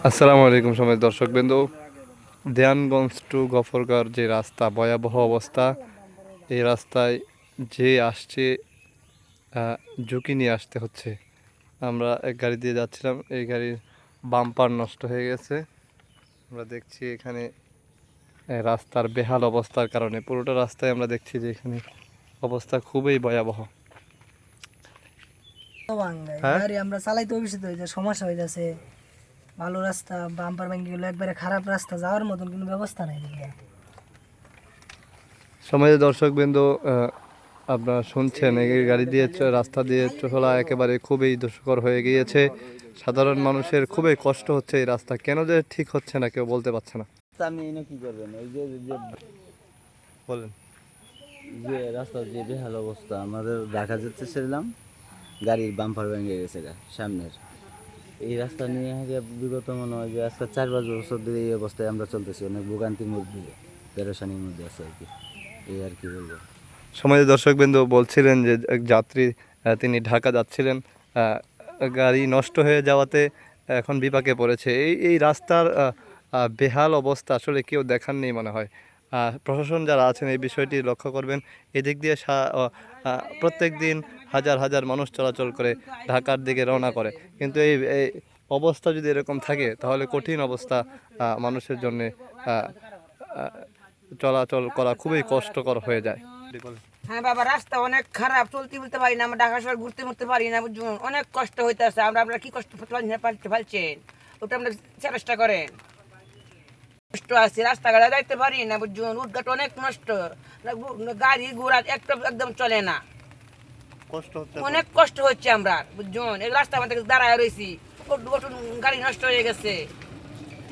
আসসালামু আলাইকুম সময় দর্শকবৃন্দ। দেয়ানগঞ্জ টু গফরগাঁওর যে রাস্তা, ভয়াবহ অবস্থা। এই রাস্তায় যে আসছে ঝুঁকি নিয়ে আসতে হচ্ছে। আমরা এক গাড়ি দিয়ে যাচ্ছিলাম, এই গাড়ির বাম্পার নষ্ট হয়ে গেছে। আমরা দেখছি এখানে রাস্তার বেহাল অবস্থার কারণে পুরোটা রাস্তায় আমরা দেখছি যে এখানে অবস্থা খুবই ভয়াবহ। হ্যাঁ, গাড়ি আমরা চালাইতে অফিসে হয়ে যায়, সমস্যা হয়ে যাচ্ছে। ভালো রাস্তা বাম্পার ভেঙে গেলো, একবারে খারাপ রাস্তা, যাওয়ার মতন কোনো ব্যবস্থা নাই দিকে। সমাজের দর্শকবৃন্দ, আপনারা শুনছেন এই গাড়ি দিয়ে রাস্তা দিয়ে চলা একেবারে খুবই দুষ্কর হয়ে গিয়েছে। সাধারণ মানুষের খুবই কষ্ট হচ্ছে। এই রাস্তা কেন যে ঠিক হচ্ছে না কেউ বলতে পারছে না। আপনি এনে কি করবেন? ওই যে যে বলেন। যে রাস্তার যে বেহাল অবস্থা, আমাদের ঢাকা যেতে ছিলাম, গাড়ির বাম্পার ভেঙে গেছে সামনের। এই রাস্তা নিয়ে আগে বিগত মনে হয় যে আজকে 4-5 বছর ধরে এই অবস্থায় আমরা চলতেছি, অনেক ভোগান্তির মধ্যে, পেরেশানির মধ্যে আছে আর কি। এই আর কি বলবো। সমাজের দর্শকবৃন্দ বলছিলেন যে এক যাত্রী, তিনি ঢাকা যাচ্ছিলেন, গাড়ি নষ্ট হয়ে যাওয়াতে এখন বিপাকে পড়েছে। এই রাস্তার বেহাল অবস্থা আসলে কেউ দেখাননি মনে হয়। প্রশাসন যারা আছেন এই বিষয়টি লক্ষ্য করবেন। এদিক দিয়ে প্রত্যেক দিন হাজার হাজার মানুষ চলাচল করে, ঢাকার দিকে রওনা করে। কিন্তু এই অবস্থা যদি এরকম থাকে তাহলে কঠিন অবস্থা মানুষের জন্যে। চলাচল করা খুবই কষ্টকর হয়ে যায়। হ্যাঁ বাবা, রাস্তা অনেক খারাপ, চলতে বলতে পারি না, আমরা ঢাকা শহর ঘুরতে মুরতে পারি না, বুঝুন অনেক কষ্ট হইতেছে। আমরা কি কষ্ট পারতে পারছেন, ওটা আমরা চেষ্টা করেন। কষ্ট আছে, রাস্তাঘাটে যাইতে পারি না, বুঝুন উদ্ঘাট অনেক নষ্ট, গাড়ি ঘোড়া একটা একদম চলে না, কষ্ট হচ্ছে, অনেক কষ্ট হচ্ছে আমরা, বুঝুন এই রাস্তা আমাদের দাঁড়ায় রয়েছি, গাড়ি নষ্ট হয়ে গেছে।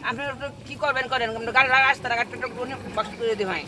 আপনি কি করবেন করেন, গাড়ি রাস্তাঘাট কষ্ট করে দিই ভাই।